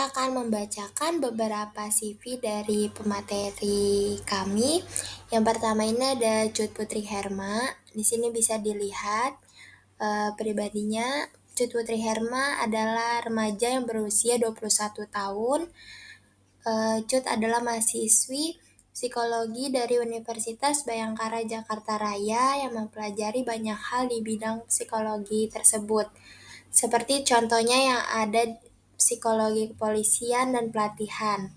akan membacakan beberapa CV dari pemateri kami. Yang pertama ini ada Cut Putri Herma. Di sini bisa dilihat pribadinya. Cut Putri Herma adalah remaja yang berusia 21 tahun. Cut adalah mahasiswi psikologi dari Universitas Bhayangkara Jakarta Raya yang mempelajari banyak hal di bidang psikologi tersebut. Seperti contohnya yang ada psikologi kepolisian dan pelatihan.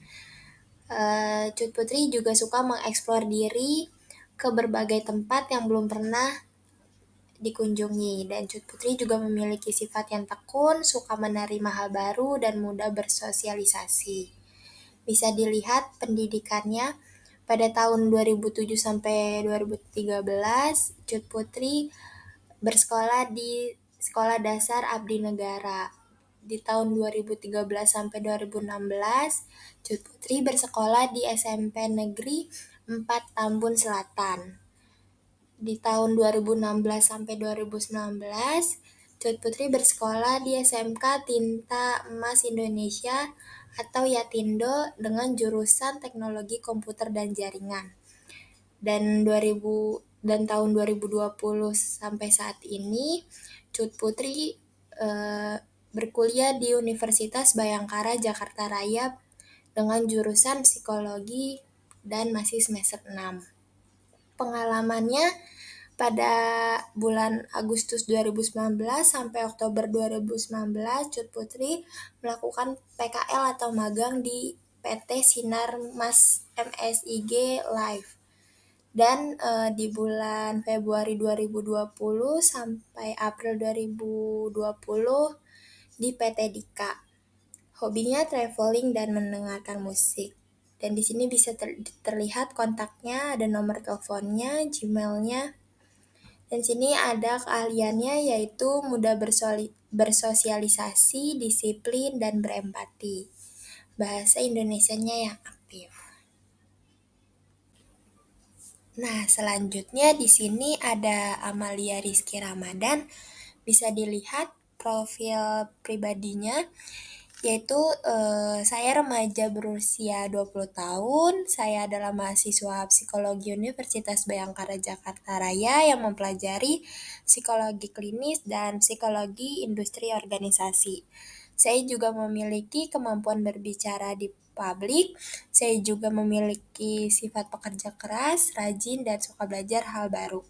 Cut Putri juga suka mengeksplor diri ke berbagai tempat yang belum pernah dikunjungi. Dan Cut Putri juga memiliki sifat yang tekun, suka menerima hal baru, dan mudah bersosialisasi. Bisa dilihat pendidikannya pada tahun 2007 sampai 2013, Cut Putri bersekolah di Sekolah Dasar Abdi Negara. Di tahun 2013 sampai 2016, Cut Putri bersekolah di SMP Negeri 4 Tambun Selatan. Di tahun 2016 sampai 2019, Cut Putri bersekolah di SMK Tinta Emas Indonesia atau Yatindo dengan jurusan Teknologi Komputer dan Jaringan. Dan tahun 2020 sampai saat ini, Cut Putri berkuliah di Universitas Bhayangkara Jakarta Raya dengan jurusan psikologi dan masih semester 6. Pengalamannya pada bulan Agustus 2019 sampai Oktober 2019, Cut Putri melakukan PKL atau magang di PT Sinar Mas MSIG Live. Dan di bulan Februari 2020 sampai April 2020 di PT Dika. Hobinya traveling dan mendengarkan musik. Dan di sini bisa terlihat kontaknya, ada nomor teleponnya, Gmailnya. Dan sini ada keahliannya yaitu mudah bersosialisasi, disiplin, dan berempati. Bahasa Indonesianya yang aktif. Nah, selanjutnya di sini ada Amalia Rizky Ramadan. Bisa dilihat profil pribadinya, yaitu saya remaja berusia 20 tahun. Saya adalah mahasiswa psikologi Universitas Bhayangkara Jakarta Raya yang mempelajari psikologi klinis dan psikologi industri organisasi. Saya juga memiliki kemampuan berbicara di publik. Saya juga memiliki sifat pekerja keras, rajin, dan suka belajar hal baru.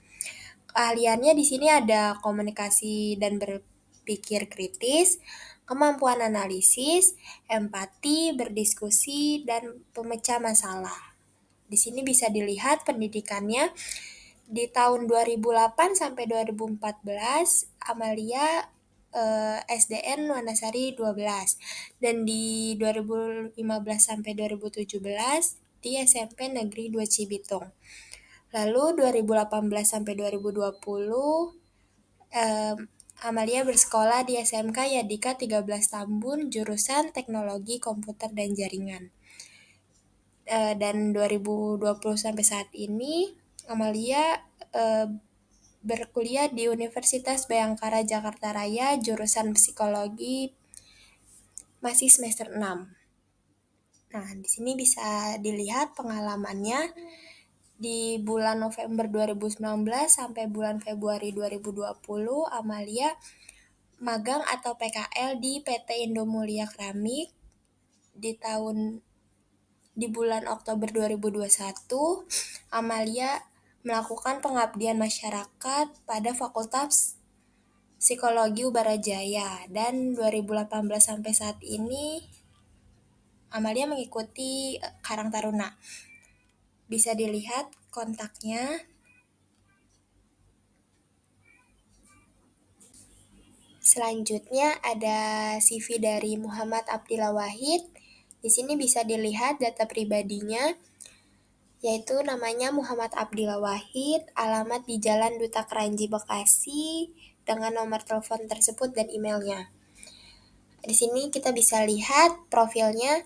Keahliannya di sini ada komunikasi dan berpikir kritis, kemampuan analisis, empati, berdiskusi, dan pemecah masalah. Di sini bisa dilihat pendidikannya di tahun 2008 sampai 2014, Amalia SDN Wanasari 12, dan di 2015 sampai 2017 di SMP Negeri 2 Cibitung. Lalu 2018 sampai 2020 Amalia bersekolah di SMK Yadika 13 Tambun jurusan Teknologi Komputer dan Jaringan. Dan 2020 sampai saat ini Amalia berkuliah di Universitas Bhayangkara Jakarta Raya jurusan Psikologi masih semester 6. Nah, di sini bisa dilihat pengalamannya di bulan November 2019 sampai bulan Februari 2020, Amalia magang atau PKL di PT Indomulia Keramik. Di bulan Oktober 2021, Amalia melakukan pengabdian masyarakat pada Fakultas Psikologi Ubarajaya, dan 2018 sampai saat ini Amalia mengikuti Karang Taruna. Bisa dilihat kontaknya. Selanjutnya ada CV dari Muhammad Abdillah Wahid. Di sini bisa dilihat data pribadinya, yaitu namanya Muhammad Abdillah Wahid, alamat di Jalan Duta Keranji, Bekasi, dengan nomor telepon tersebut dan emailnya. Di sini kita bisa lihat profilnya.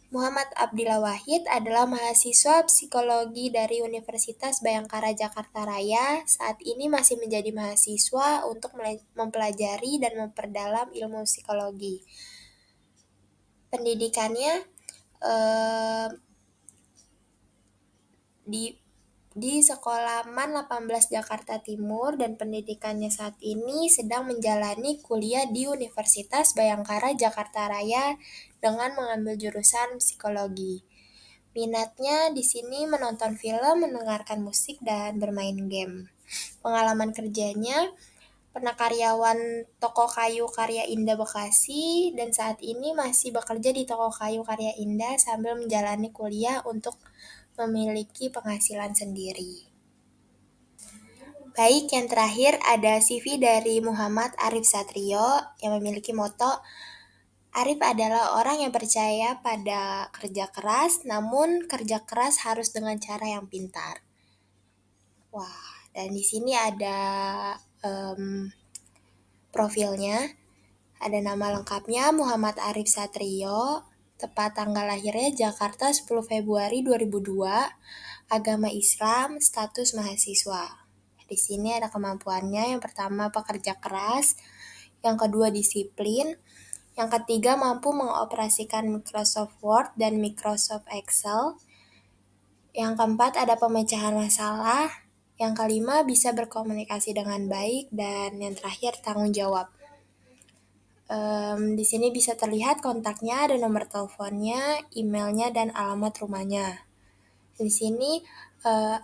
Muhammad Abdillah Wahid adalah mahasiswa psikologi dari Universitas Bhayangkara Jakarta Raya. Saat ini masih menjadi mahasiswa untuk mempelajari dan memperdalam ilmu psikologi. Pendidikannya eh, di Sekolah MAN 18 Jakarta Timur dan pendidikannya saat ini sedang menjalani kuliah di Universitas Bhayangkara Jakarta Raya dengan mengambil jurusan psikologi. Minatnya di sini menonton film, mendengarkan musik, dan bermain game. Pengalaman kerjanya pernah karyawan toko kayu Karya Indah Bekasi dan saat ini masih bekerja di toko kayu Karya Indah sambil menjalani kuliah untuk memiliki penghasilan sendiri. Baik, yang terakhir ada CV dari Muhammad Arif Satrio yang memiliki moto Arif adalah orang yang percaya pada kerja keras, namun kerja keras harus dengan cara yang pintar. Wah, dan di sini ada profilnya. Ada nama lengkapnya Muhammad Arif Satrio, tepat tanggal lahirnya Jakarta 10 Februari 2002, agama Islam, status mahasiswa. Di sini ada kemampuannya, yang pertama pekerja keras, yang kedua disiplin, yang ketiga mampu mengoperasikan Microsoft Word dan Microsoft Excel, yang keempat ada pemecahan masalah, yang kelima bisa berkomunikasi dengan baik, dan yang terakhir tanggung jawab. Di sini bisa terlihat kontaknya, ada nomor teleponnya, emailnya, dan alamat rumahnya. Di sini eh,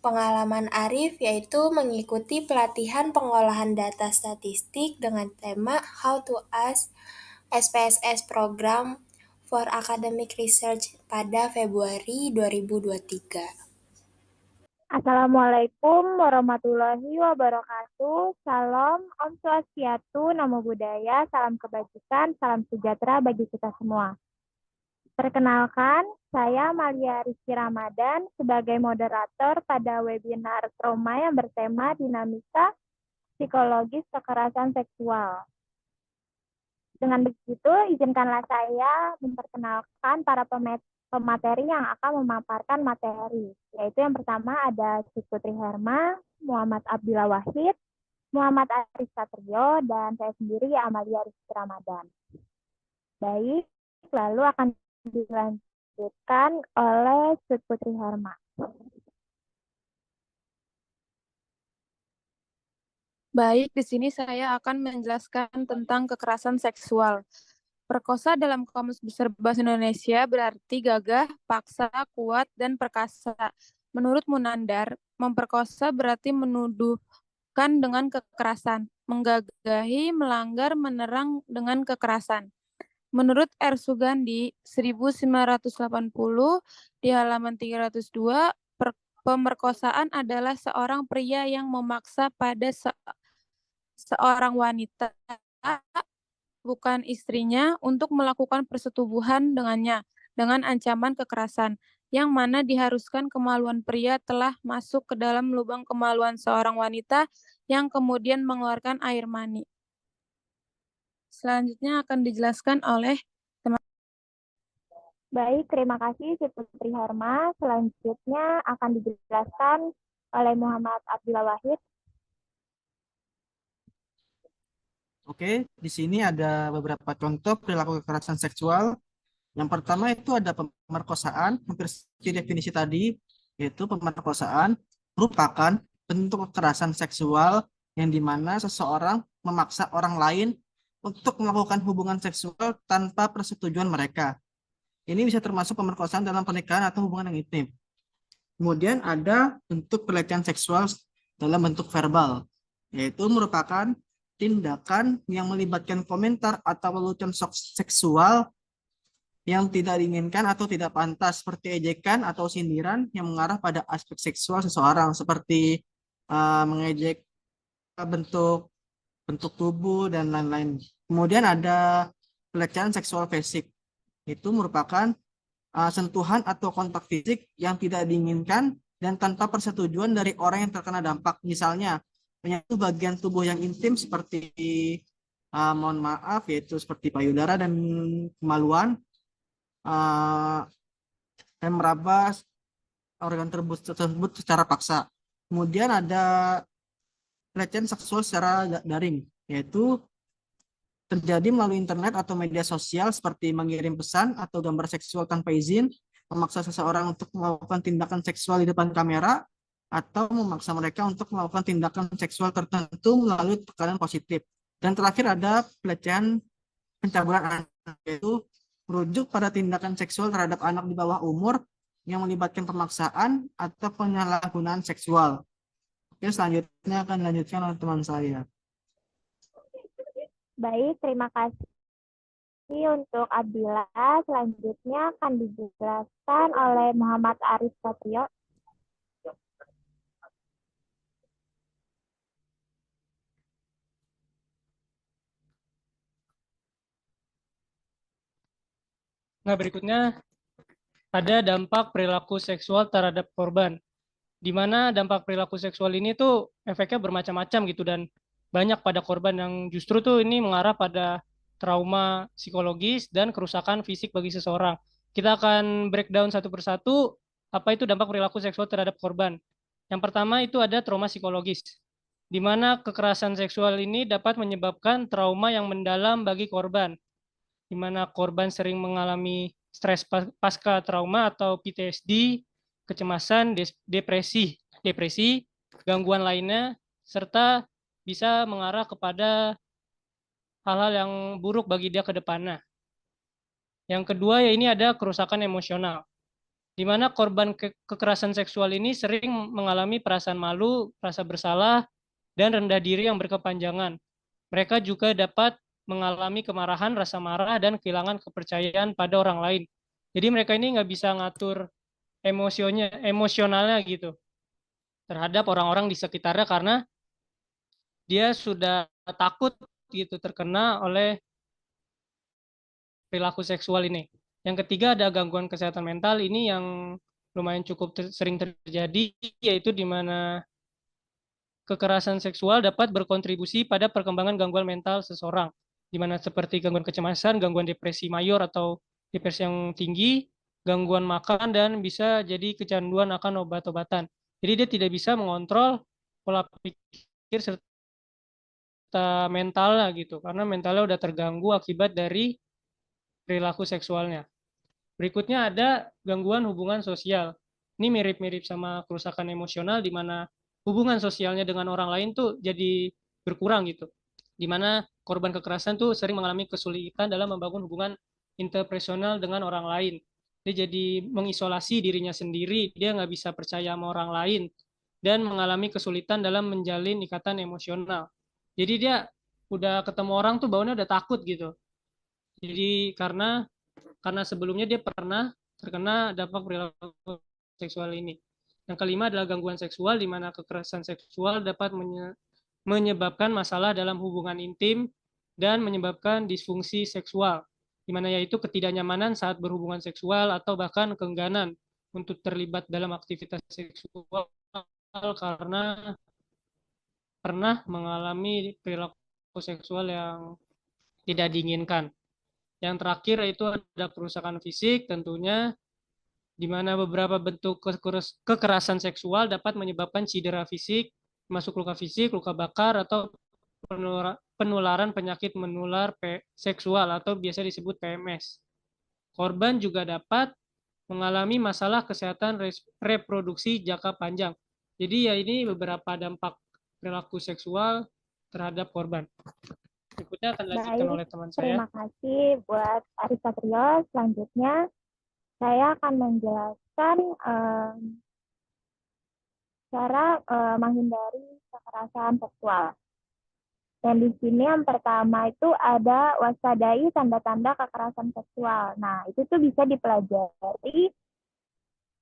pengalaman Arif yaitu mengikuti pelatihan pengolahan data statistik dengan tema How to Ask SPSS Program for Academic Research pada Februari 2023. Assalamualaikum warahmatullahi wabarakatuh. Salam, Om Swastiastu, Namo Buddhaya, salam kebajikan, salam sejahtera bagi kita semua. Perkenalkan, saya Malia Rizky Ramadan sebagai moderator pada webinar trauma yang bertema dinamika psikologis kekerasan seksual. Dengan begitu, izinkanlah saya memperkenalkan para pemateri yang akan memaparkan materi, yaitu yang pertama ada Cik Putri Herma, Muhammad Abdillah Wahid, Muhammad Arif Satrio, dan saya sendiri Amalia Rizky Ramadan. Baik, lalu akan dilanjutkan oleh Cik Putri Herma. Baik, di sini saya akan menjelaskan tentang kekerasan seksual. Perkosa dalam Kamus Besar Bahasa Indonesia berarti gagah, paksa, kuat, dan perkasa. Menurut Munandar, memperkosa berarti menuduhkan dengan kekerasan, menggagahi, melanggar, menerang dengan kekerasan. Menurut R. Sugandi, 1980, di halaman 302, pemerkosaan adalah seorang pria yang memaksa pada seorang wanita, bukan istrinya, untuk melakukan persetubuhan dengannya dengan ancaman kekerasan, yang mana diharuskan kemaluan pria telah masuk ke dalam lubang kemaluan seorang wanita yang kemudian mengeluarkan air mani. Selanjutnya akan dijelaskan oleh Baik, terima kasih Cik Putri Herma. Selanjutnya akan dijelaskan oleh Muhammad Abdillah Wahid. Oke, di sini ada beberapa contoh perilaku kekerasan seksual. Yang pertama itu ada pemerkosaan, hampir seperti definisi tadi, yaitu pemerkosaan merupakan bentuk kekerasan seksual yang dimana seseorang memaksa orang lain untuk melakukan hubungan seksual tanpa persetujuan mereka. Ini bisa termasuk pemerkosaan dalam pernikahan atau hubungan yang intim. Kemudian ada bentuk pelecehan seksual dalam bentuk verbal, yaitu merupakan tindakan yang melibatkan komentar atau lelucon seksual yang tidak diinginkan atau tidak pantas, seperti ejekan atau sindiran yang mengarah pada aspek seksual seseorang, seperti mengejek bentuk tubuh dan lain-lain. Kemudian ada pelecehan seksual fisik, itu merupakan sentuhan atau kontak fisik yang tidak diinginkan dan tanpa persetujuan dari orang yang terkena dampak. Misalnya, menyentuh bagian tubuh yang intim seperti mohon maaf, yaitu seperti payudara dan kemaluan, dan meraba organ tersebut secara paksa. Kemudian ada pelecehan seksual secara daring, yaitu terjadi melalui internet atau media sosial seperti mengirim pesan atau gambar seksual tanpa izin, memaksa seseorang untuk melakukan tindakan seksual di depan kamera, atau memaksa mereka untuk melakukan tindakan seksual tertentu melalui tekanan positif. Dan terakhir ada pelecehan pencabulan anak, yaitu merujuk pada tindakan seksual terhadap anak di bawah umur yang melibatkan pemaksaan atau penyalahgunaan seksual. Oke, selanjutnya akan dilanjutkan oleh teman saya. Baik, terima kasih untuk Abdillah. Selanjutnya akan dijelaskan oleh Muhammad Arif Satrio. Nah, berikutnya ada dampak perilaku seksual terhadap korban. Di mana dampak perilaku seksual ini tuh efeknya bermacam-macam gitu, dan banyak pada korban yang justru tuh ini mengarah pada trauma psikologis dan kerusakan fisik bagi seseorang. Kita akan breakdown satu persatu apa itu dampak perilaku seksual terhadap korban. Yang pertama itu ada trauma psikologis, di mana kekerasan seksual ini dapat menyebabkan trauma yang mendalam bagi korban, di mana korban sering mengalami stres pasca trauma atau PTSD, kecemasan, depresi, gangguan lainnya, serta bisa mengarah kepada hal-hal yang buruk bagi dia ke depannya. Yang kedua ya ini ada kerusakan emosional, di mana korban kekerasan seksual ini sering mengalami perasaan malu, rasa bersalah, dan rendah diri yang berkepanjangan. Mereka juga dapat mengalami kemarahan, rasa marah, dan kehilangan kepercayaan pada orang lain. Jadi mereka ini nggak bisa ngatur emosionalnya gitu terhadap orang-orang di sekitarnya, karena dia sudah takut gitu terkena oleh perilaku seksual ini. Yang ketiga ada gangguan kesehatan mental, ini yang lumayan cukup sering terjadi, yaitu di mana kekerasan seksual dapat berkontribusi pada perkembangan gangguan mental seseorang, di mana seperti gangguan kecemasan, gangguan depresi mayor atau depresi yang tinggi, gangguan makan, dan bisa jadi kecanduan akan obat-obatan. Jadi dia tidak bisa mengontrol pola pikir serta mentalnya gitu, karena mentalnya udah terganggu akibat dari perilaku seksualnya. Berikutnya ada gangguan hubungan sosial. Ini mirip-mirip sama kerusakan emosional, di mana hubungan sosialnya dengan orang lain tuh jadi berkurang gitu. Di mana korban kekerasan tuh sering mengalami kesulitan dalam membangun hubungan interpersonal dengan orang lain. Dia jadi mengisolasi dirinya sendiri, dia nggak bisa percaya sama orang lain, dan mengalami kesulitan dalam menjalin ikatan emosional. Jadi dia udah ketemu orang tuh baunya udah takut gitu. Jadi karena sebelumnya dia pernah terkena dampak perilaku seksual ini. Yang kelima adalah gangguan seksual, di mana kekerasan seksual dapat menyebabkan masalah dalam hubungan intim dan menyebabkan disfungsi seksual, di mana yaitu ketidaknyamanan saat berhubungan seksual atau bahkan keengganan untuk terlibat dalam aktivitas seksual karena pernah mengalami perilaku seksual yang tidak diinginkan. Yang terakhir itu ada kerusakan fisik, tentunya di mana beberapa bentuk kekerasan seksual dapat menyebabkan cedera fisik, masuk luka fisik, luka bakar, atau penularan penyakit menular seksual atau biasa disebut PMS. Korban juga dapat mengalami masalah kesehatan reproduksi jangka panjang. Jadi ya ini beberapa dampak perilaku seksual terhadap korban. Berikutnya akan dilanjutkan Baik, oleh teman saya. terima kasih buat Arif Satrio. Selanjutnya, saya akan menjelaskan cara menghindari kekerasan seksual. Dan di sini yang pertama itu ada waspadai tanda-tanda kekerasan seksual. Nah, itu tuh bisa dipelajari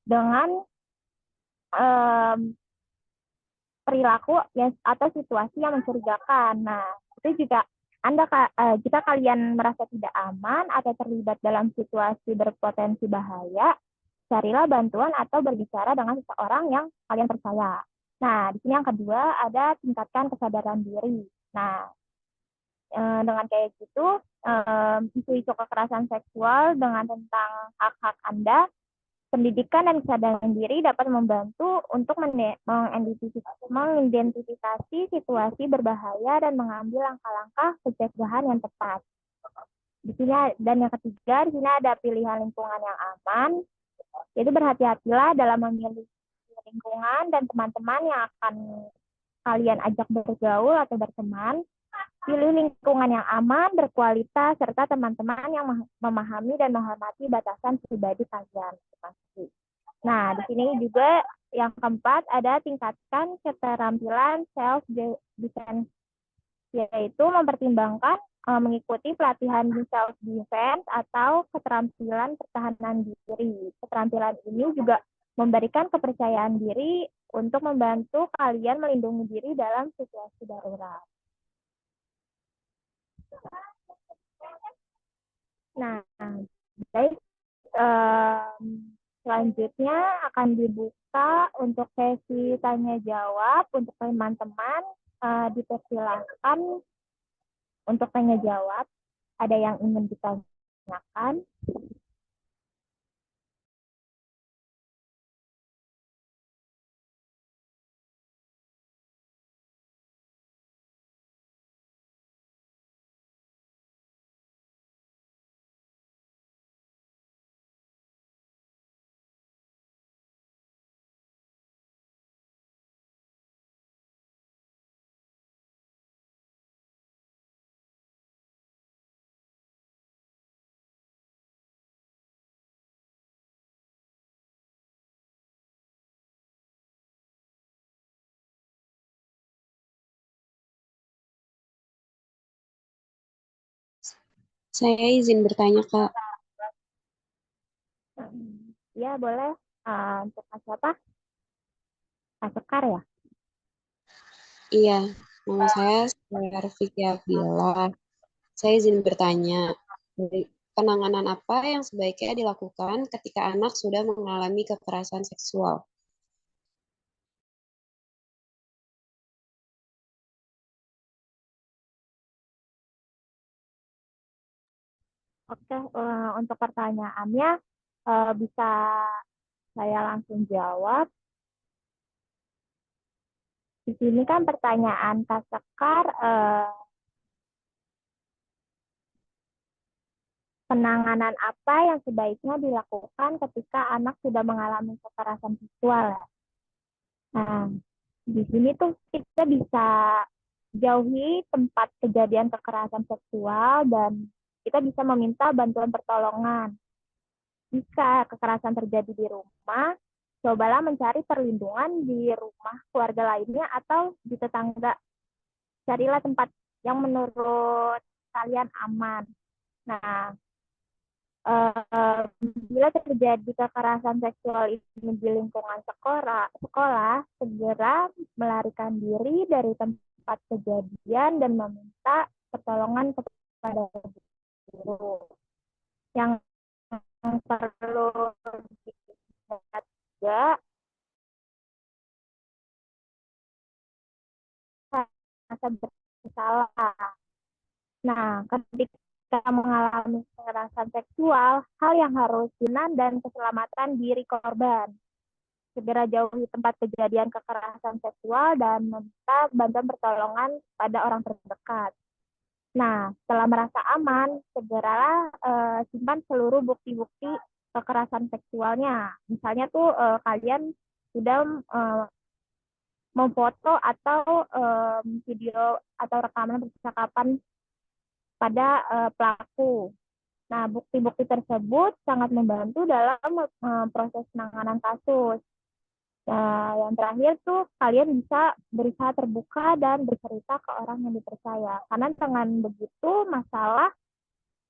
dengan perilaku atau situasi yang mencurigakan. Nah, itu juga jika kalian merasa tidak aman atau terlibat dalam situasi berpotensi bahaya, carilah bantuan atau berbicara dengan seseorang yang kalian percaya. Nah, di sini yang kedua ada tingkatkan kesadaran diri. Nah, dengan kayak gitu, isu-isu kekerasan seksual dengan tentang hak-hak Anda Pendidikan dan kesadaran diri dapat membantu untuk mengidentifikasi situasi berbahaya dan mengambil langkah-langkah pencegahan yang tepat. Di sini dan yang ketiga, di sini ada pilihan lingkungan yang aman, yaitu berhati-hatilah dalam memilih lingkungan dan teman-teman yang akan kalian ajak bergaul atau berteman. Pilih lingkungan yang aman, berkualitas, serta teman-teman yang memahami dan menghormati batasan pribadi kalian. Nah, di sini juga yang keempat ada tingkatkan keterampilan self-defense, yaitu mempertimbangkan mengikuti pelatihan self-defense atau keterampilan pertahanan diri. Keterampilan ini juga memberikan kepercayaan diri untuk membantu kalian melindungi diri dalam situasi darurat. Nah, guys, selanjutnya akan dibuka untuk sesi tanya jawab untuk teman-teman. Dipersilakan untuk tanya jawab. Ada yang ingin ditanyakan? Saya izin bertanya, Kak. Ya, boleh. Untuk Kak siapa? Kak Sekar ya? Iya, nama saya Vicky Abdillah. Saya izin bertanya, penanganan apa yang sebaiknya dilakukan ketika anak sudah mengalami kekerasan seksual? Oke, untuk pertanyaannya bisa saya langsung jawab. Di sini kan pertanyaan Kak Sekar, penanganan apa yang sebaiknya dilakukan ketika anak sudah mengalami kekerasan seksual. Nah, di sini tuh kita bisa jauhi tempat kejadian kekerasan seksual dan kita bisa meminta bantuan pertolongan. Jika kekerasan terjadi di rumah, cobalah mencari perlindungan di rumah keluarga lainnya atau di tetangga. Carilah tempat yang menurut kalian aman. Nah, bila terjadi kekerasan seksual ini di lingkungan sekolah, segera melarikan diri dari tempat kejadian dan meminta pertolongan kepada guru. Yang perlu diingat juga, rasa bersalah. Nah, ketika mengalami kekerasan seksual, hal yang harus dinan dan keselamatan diri korban. Segera jauhi tempat kejadian kekerasan seksual dan meminta bantuan pertolongan pada orang terdekat. Nah, setelah merasa aman, segeralah simpan seluruh bukti-bukti kekerasan seksualnya. Misalnya tuh kalian sudah memfoto atau video atau rekaman percakapan pada pelaku. Nah, bukti-bukti tersebut sangat membantu dalam proses penanganan kasus. Nah, yang terakhir tuh kalian bisa berusaha terbuka dan bercerita ke orang yang dipercaya. Karena dengan begitu masalah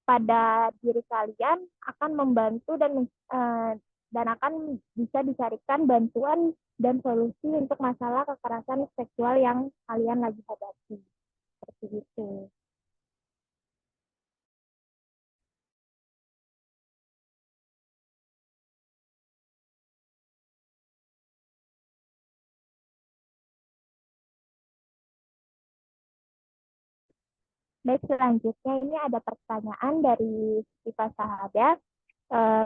pada diri kalian akan membantu dan akan bisa dicarikan bantuan dan solusi untuk masalah kekerasan seksual yang kalian lagi hadapi. Seperti itu. Baik, selanjutnya ini ada pertanyaan dari Siva Sahabat.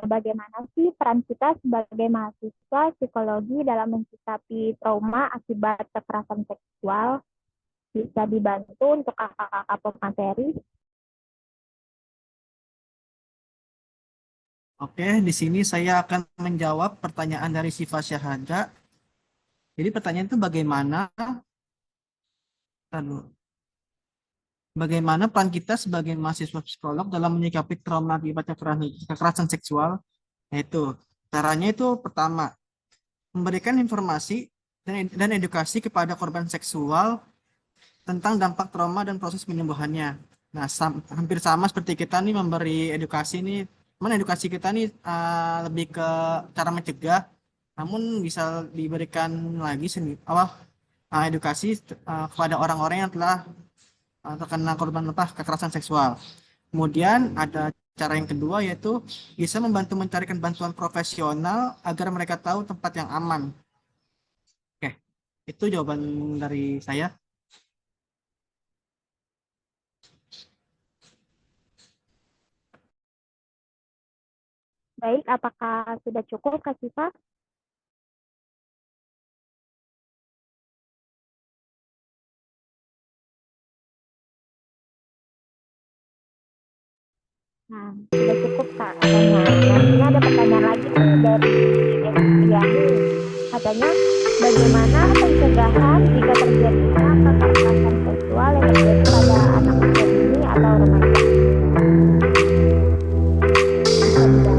bagaimana sih peran kita sebagai mahasiswa psikologi dalam menyikapi trauma akibat kekerasan seksual? Bisa dibantu untuk kakak-kakak pemateri? Oke, di sini saya akan menjawab pertanyaan dari Siva Syahada. Jadi pertanyaan itu bagaimana peran kita sebagai mahasiswa psikolog dalam menyikapi trauma akibat kekerasan seksual? Yaitu caranya itu pertama, memberikan informasi dan edukasi kepada korban seksual tentang dampak trauma dan proses penyembuhannya. Nah, hampir sama seperti kita nih memberi edukasi nih, edukasi kita nih lebih ke cara mencegah, namun bisa diberikan lagi edukasi kepada orang-orang yang telah terkena korban kekerasan seksual. Kemudian ada cara yang kedua, yaitu bisa membantu mencarikan bantuan profesional agar mereka tahu tempat yang aman. Oke, itu jawaban dari saya. Baik, apakah sudah cukup, Kak Siva? Nah, sudah cukup, Kak, katanya. Nah, ini ada pertanyaan lagi nih dari Desiani. Katanya, bagaimana pencegahan jika terjadinya kekerasan seksual yang terjadi pada anak usia dini atau remaja? Bisa dibantu?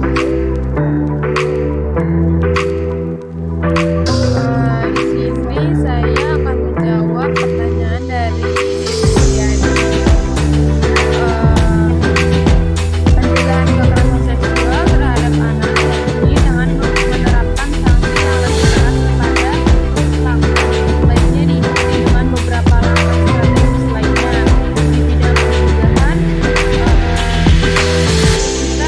Di sini saya akan menjawab pertanyaan dari Desiani. Pencegahan kekerasan seksual terhadap anak ini dengan menerapkan sanksi yang lebih keras kepada pelaku. Sebaiknya diikuti dengan beberapa langkah strategis lainnya. Di bidang pencegahan, kita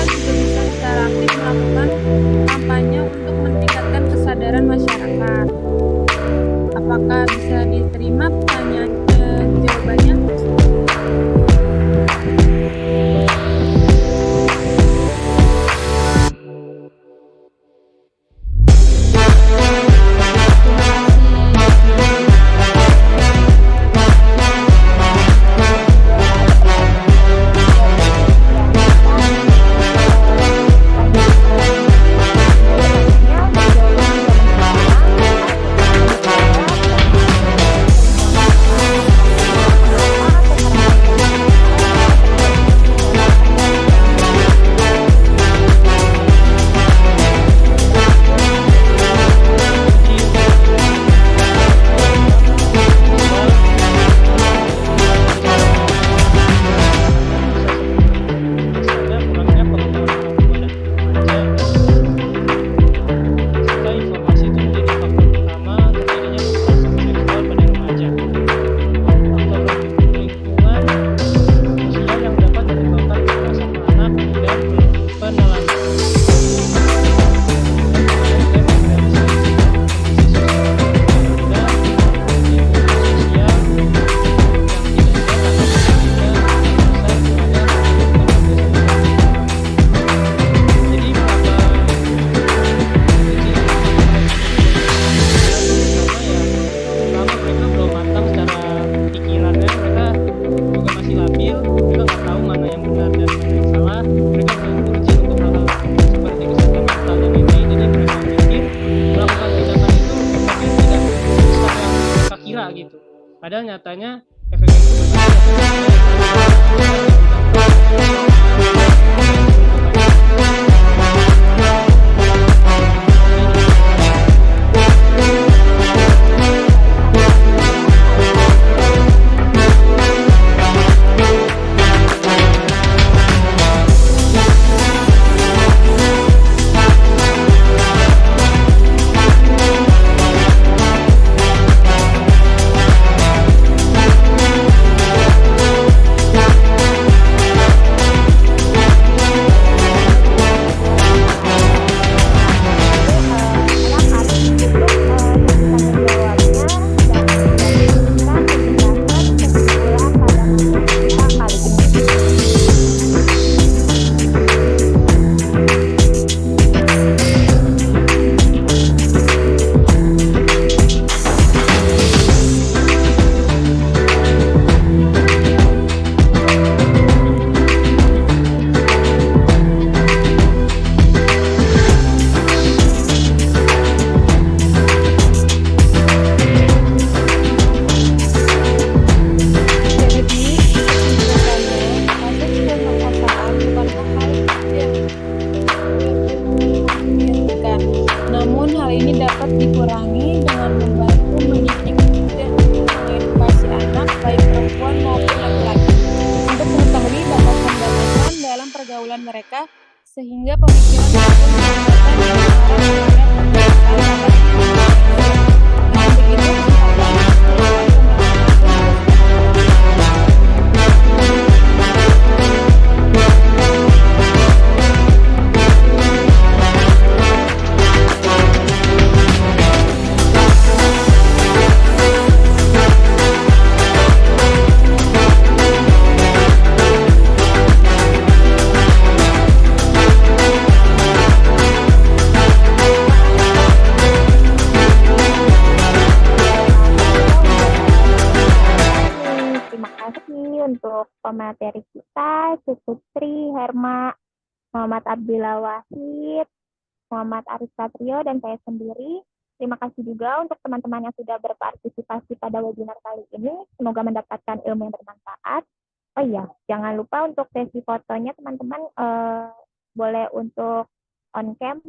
juga bisa secara aktif melakukan kampanye untuk meningkatkan kesadaran masyarakat. Apakah bisa diterima pertanyaan jawabannya? Padahal nyatanya efek itu sehingga pemikiran maupun perbuatan yang mengarah kepada pemberontakan dapat ditoleransi. Dengan begitu, kesempatan untuk melakukan pemberontakan pun terus Terima kasih untuk pemateri kita, Cuk Putri, Herma, Muhammad Abdillah Wahid, Muhammad Arif Satrio, dan saya sendiri. Terima kasih juga untuk teman-teman yang sudah berpartisipasi pada webinar kali ini. Semoga mendapatkan ilmu yang bermanfaat. Oh iya, jangan lupa untuk sesi fotonya teman-teman boleh untuk on cam.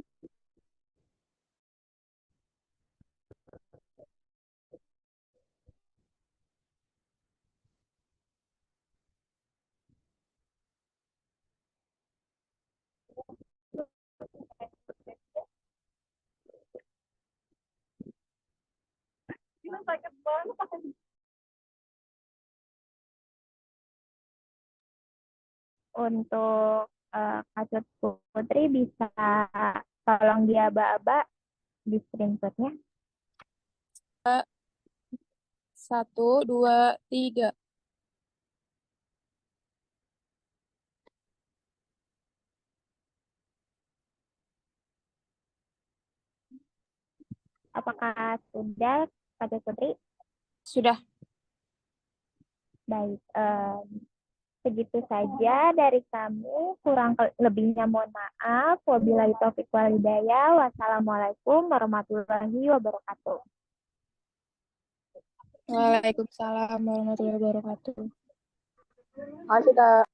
Untuk Kak Cut Putri bisa tolong diaba-aba di screenshotnya. 1, 2, 3. Apakah sudah, Kak Cut Putri? Sudah. Baik, segitu saja dari kami. Kurang lebihnya mohon maaf. Wabillahi taufiq wal hidayah. Wassalamualaikum warahmatullahi wabarakatuh. Waalaikumsalam warahmatullahi wabarakatuh. Makasih, Kak.